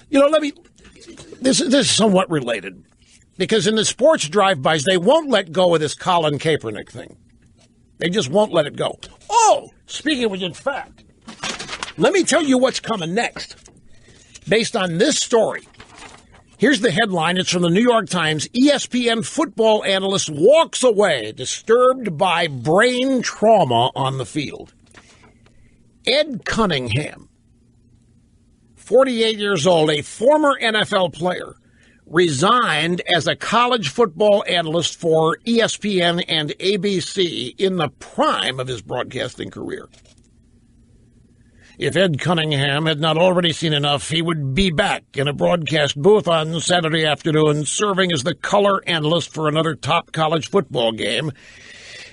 This is somewhat related. Because in the sports drive-bys, they won't let go of this Colin Kaepernick thing. They just won't let it go. Oh, speaking of which, in fact, let me tell you what's coming next. Based on this story, here's the headline. It's from the New York Times. ESPN football analyst walks away disturbed by brain trauma on the field. Ed Cunningham, 48 years old, a former NFL player, resigned as a college football analyst for ESPN and ABC in the prime of his broadcasting career. If Ed Cunningham had not already seen enough, he would be back in a broadcast booth on Saturday afternoon, serving as the color analyst for another top college football game,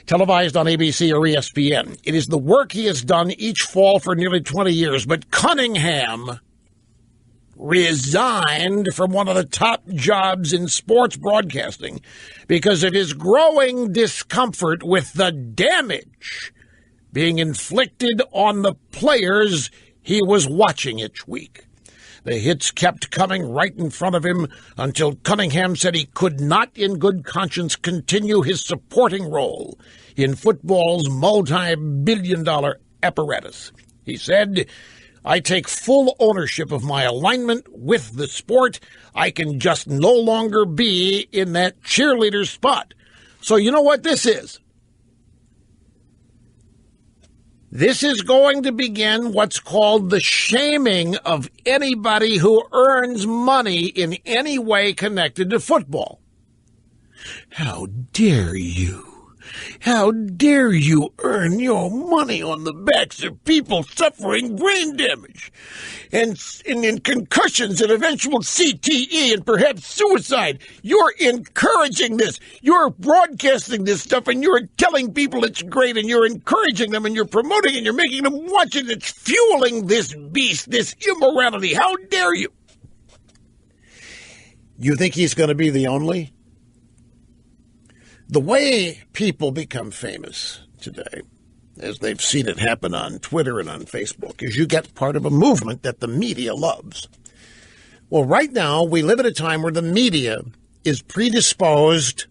televised on ABC or ESPN. It is the work he has done each fall for nearly 20 years, but Cunningham resigned from one of the top jobs in sports broadcasting because of his growing discomfort with the damage being inflicted on the players he was watching each week. The hits kept coming right in front of him until Cunningham said he could not in good conscience continue his supporting role in football's multi-billion-dollar apparatus. He said, "I take full ownership of my alignment with the sport. I can just no longer be in that cheerleader spot." So you know what this is? This is going to begin what's called the shaming of anybody who earns money in any way connected to football. How dare you? How dare you earn your money on the backs of people suffering brain damage and in concussions and eventual CTE and perhaps suicide? You're encouraging this. You're broadcasting this stuff and you're telling people it's great and you're encouraging them and you're promoting it and you're making them watch it. It's fueling this beast, this immorality. How dare you? You think he's going to be the only? The way people become famous today, as they've seen it happen on Twitter and on Facebook, is you get part of a movement that the media loves. Well, right now, we live at a time where the media is predisposed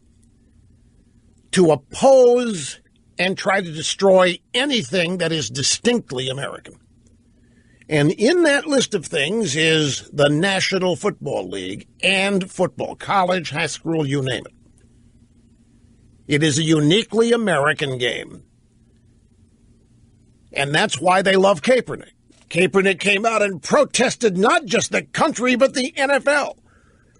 to oppose and try to destroy anything that is distinctly American. And in that list of things is the National Football League and football, college, high school, you name it. It is a uniquely American game. And that's why they love Kaepernick. Kaepernick came out and protested not just the country, but the NFL.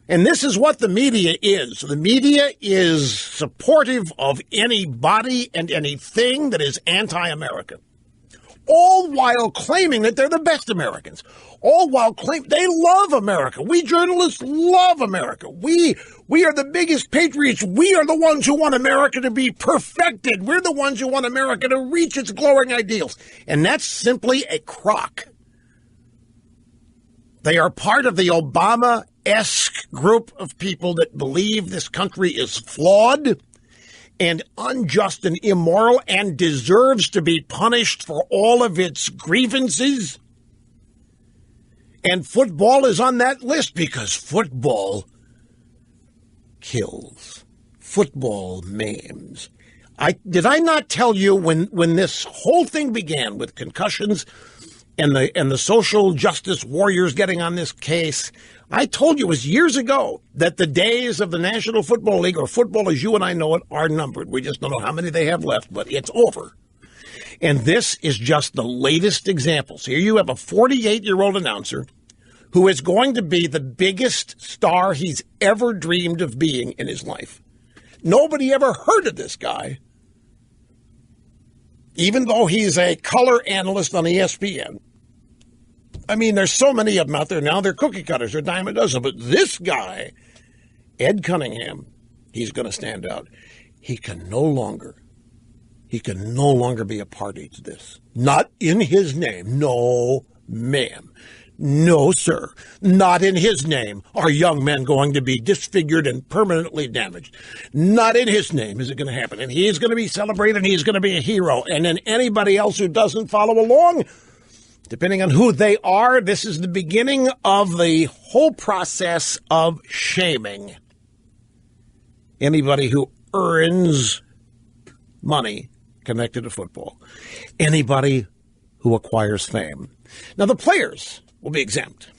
And this is what the media is. The media is supportive of anybody and anything that is anti-American. All while claiming that they're the best Americans. All while claiming they love America. We journalists love America. We are the biggest patriots. We are the ones who want America to be perfected. We're the ones who want America to reach its glowing ideals. And that's simply a crock. They are part of the Obama-esque group of people that believe this country is flawed and unjust and immoral and deserves to be punished for all of its grievances. And football is on that list because football kills. Football maims. Did I not tell you when this whole thing began with concussions and the social justice warriors getting on this case, I told you it was years ago that the days of the National Football League, or football as you and I know it, are numbered. We just don't know how many they have left, but it's over. And this is just the latest example. So here you have a 48-year-old announcer who is going to be the biggest star he's ever dreamed of being in his life. Nobody ever heard of this guy, even though he's a color analyst on ESPN. I mean, there's so many of them out there now. They're cookie cutters. They're a dime a dozen. But this guy, Ed Cunningham, he's going to stand out. He can no longer be a party to this. Not in his name. No, ma'am. No, sir. Not in his name are young men going to be disfigured and permanently damaged. Not in his name is it going to happen. And he is going to be celebrated and he's going to be a hero. And then anybody else who doesn't follow along, depending on who they are, this is the beginning of the whole process of shaming anybody who earns money connected to football, anybody who acquires fame. Now, the players will be exempt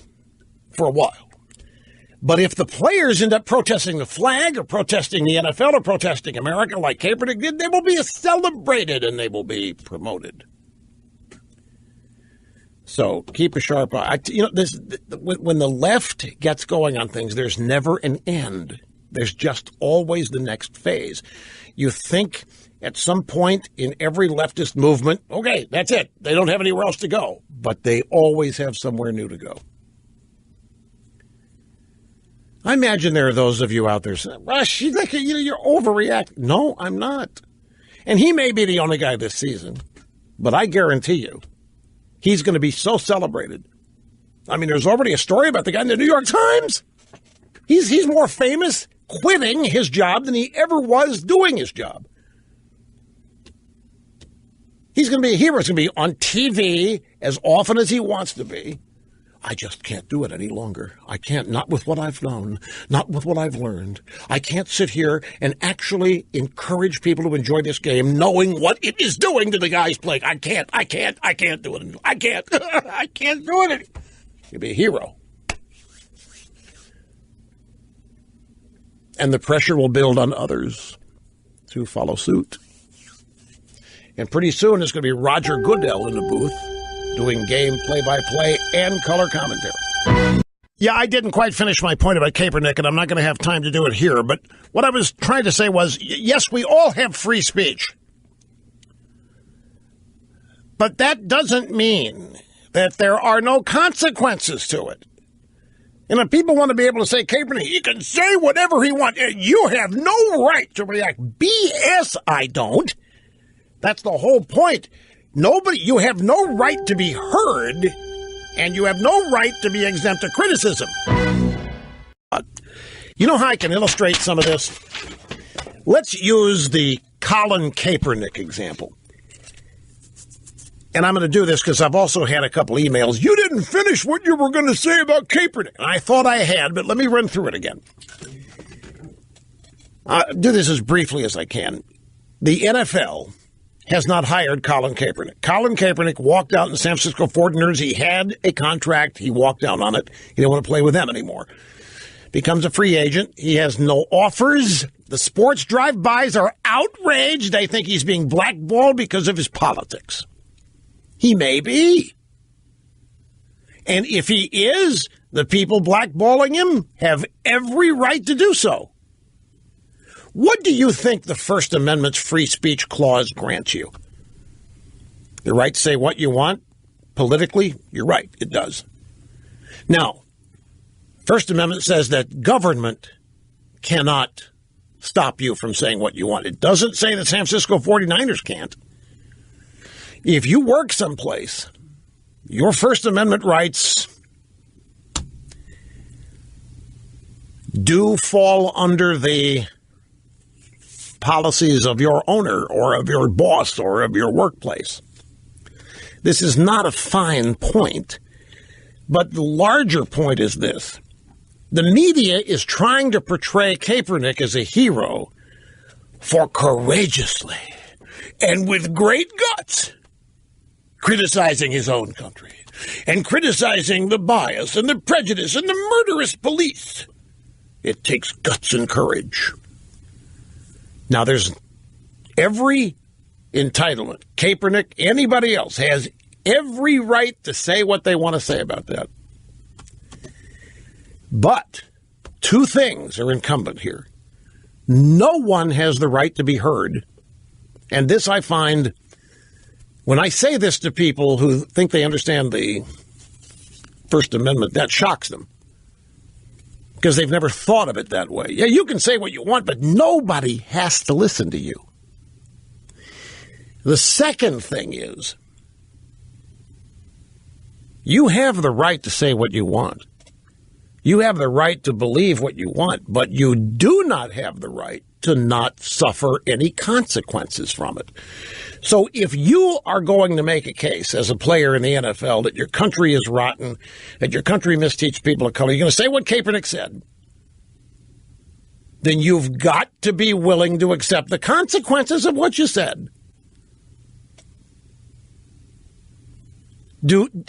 for a while. But if the players end up protesting the flag or protesting the NFL or protesting America like Kaepernick did, they will be celebrated and they will be promoted. So keep a sharp eye. When the left gets going on things, there's never an end. There's just always the next phase. You think at some point in every leftist movement, okay, that's it. They don't have anywhere else to go. But they always have somewhere new to go. I imagine there are those of you out there saying, Rush, you're overreacting. No, I'm not. And he may be the only guy this season, but I guarantee you, he's going to be so celebrated. I mean, there's already a story about the guy in the New York Times. He's more famous quitting his job than he ever was doing his job. He's going to be a hero. He's going to be on TV as often as he wants to be. I just can't do it any longer. I can't, not with what I've known, not with what I've learned. I can't sit here and actually encourage people to enjoy this game knowing what it is doing to the guys playing. I can't do it. I can't do it. You'll be a hero. And the pressure will build on others to follow suit. And pretty soon it's going to be Roger Goodell in the booth doing game play-by-play and color commentary. Yeah, I didn't quite finish my point about Kaepernick, and I'm not going to have time to do it here. But what I was trying to say was, yes, we all have free speech. But that doesn't mean that there are no consequences to it. And if people want to be able to say, Kaepernick, he can say whatever he wants. You have no right to react. BS, I don't. That's the whole point. You have no right to be heard, and you have no right to be exempt of criticism. You know how I can illustrate some of this? Let's use the Colin Kaepernick example. And I'm going to do this because I've also had a couple emails. You didn't finish what you were going to say about Kaepernick. And I thought I had, but let me run through it again. I'll do this as briefly as I can. The NFL has not hired Colin Kaepernick. Colin Kaepernick walked out in the San Francisco 49ers. He had a contract. He walked out on it. He didn't want to play with them anymore. Becomes a free agent. He has no offers. The sports drive-bys are outraged. They think he's being blackballed because of his politics. He may be. And if he is, the people blackballing him have every right to do so. What do you think the First Amendment's free speech clause grants you? The right to say what you want politically? You're right, it does. Now, First Amendment says that government cannot stop you from saying what you want. It doesn't say that San Francisco 49ers can't. If you work someplace, your First Amendment rights do fall under the policies of your owner or of your boss or of your workplace. This is not a fine point, but the larger point is this. The media is trying to portray Kaepernick as a hero for courageously and with great guts criticizing his own country and criticizing the bias and the prejudice and the murderous police. It takes guts and courage. Now, there's every entitlement. Kaepernick, anybody else, has every right to say what they want to say about that. But two things are incumbent here. No one has the right to be heard. And this I find, when I say this to people who think they understand the First Amendment, that shocks them. Because they've never thought of it that way. Yeah, you can say what you want, but nobody has to listen to you. The second thing is, you have the right to say what you want. You have the right to believe what you want, but you do not have the right to not suffer any consequences from it. So if you are going to make a case as a player in the NFL that your country is rotten, that your country misteaches people of color, you're going to say what Kaepernick said, then you've got to be willing to accept the consequences of what you said.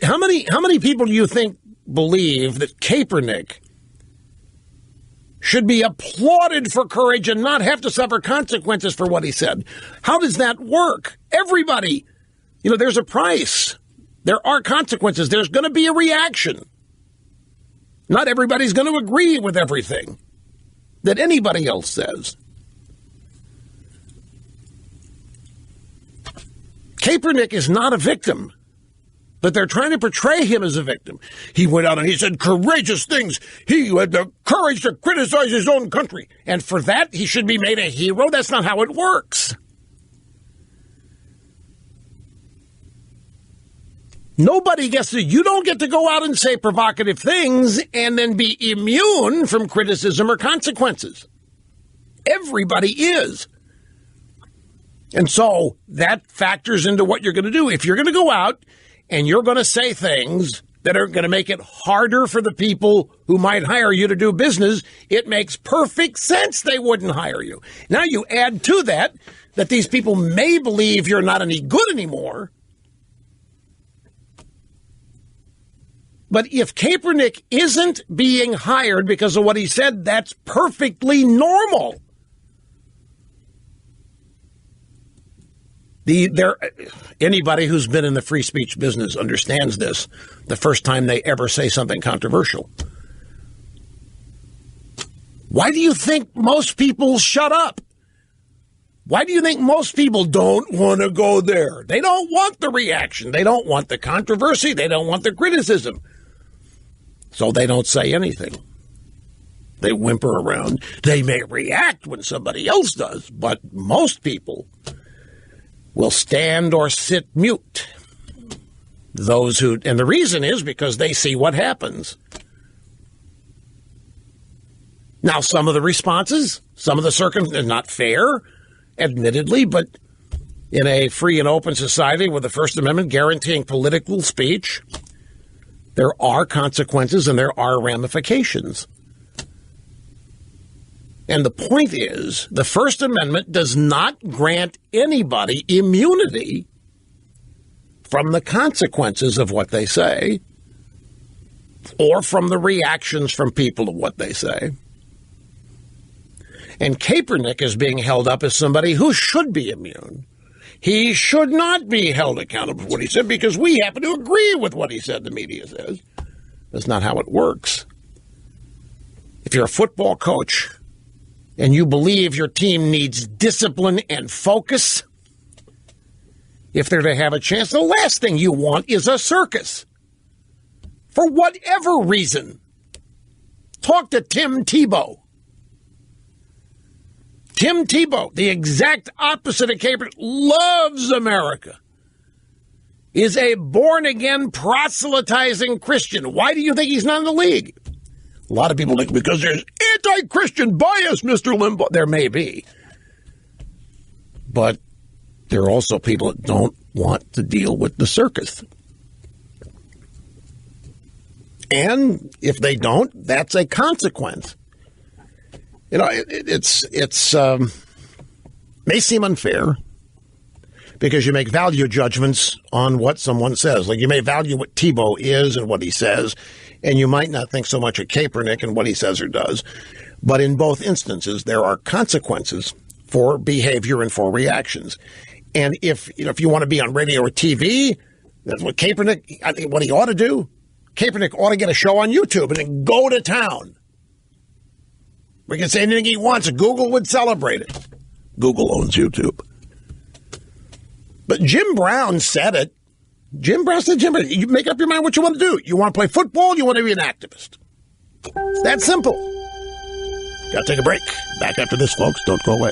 How many people do you think believe that Kaepernick should be applauded for courage and not have to suffer consequences for what he said? How does that work? Everybody, there's a price. There are consequences. There's going to be a reaction. Not everybody's going to agree with everything that anybody else says. Kaepernick is not a victim, but they're trying to portray him as a victim. He went out and he said courageous things. He had the courage to criticize his own country. And for that, he should be made a hero? That's not how it works. Nobody gets to, you don't get to go out and say provocative things and then be immune from criticism or consequences. Everybody is. And so that factors into what you're going to do. If you're going to go out and you're going to say things that are going to make it harder for the people who might hire you to do business, it makes perfect sense they wouldn't hire you. Now you add to that these people may believe you're not any good anymore. But if Kaepernick isn't being hired because of what he said, that's perfectly normal. Anybody who's been in the free speech business understands this the first time they ever say something controversial. Why do you think most people shut up? Why do you think most people don't want to go there? They don't want the reaction. They don't want the controversy. They don't want the criticism. So they don't say anything. They whimper around. They may react when somebody else does, but most people will stand or sit mute. And the reason is because they see what happens. Now, some of the responses, some of the circumstances, not fair, admittedly, but in a free and open society with the First Amendment guaranteeing political speech, there are consequences and there are ramifications. And the point is, the First Amendment does not grant anybody immunity from the consequences of what they say or from the reactions from people to what they say. And Kaepernick is being held up as somebody who should be immune. He should not be held accountable for what he said because we happen to agree with what he said, the media says. That's not how it works. If you're a football coach and you believe your team needs discipline and focus, if they're to have a chance, the last thing you want is a circus. For whatever reason. Talk to Tim Tebow. Tim Tebow, the exact opposite of Kaepernick, loves America, is a born-again proselytizing Christian. Why do you think he's not in the league? A lot of people think because there's anti-Christian bias, Mr. Limbaugh. There may be. But there are also people that don't want to deal with the circus. And if they don't, that's a consequence. It's may seem unfair because you make value judgments on what someone says. Like you may value what Tebow is and what he says, and you might not think so much of Kaepernick and what he says or does. But in both instances, there are consequences for behavior and for reactions. And if you want to be on radio or TV, that's what Kaepernick, I think what he ought to do, Kaepernick ought to get a show on YouTube and then go to town. We can say anything he wants. Google would celebrate it. Google owns YouTube. But Jim Brown said it. Jim Brown said, you make up your mind what you want to do. You want to play football? You want to be an activist? That simple. Got to take a break. Back after this, folks. Don't go away.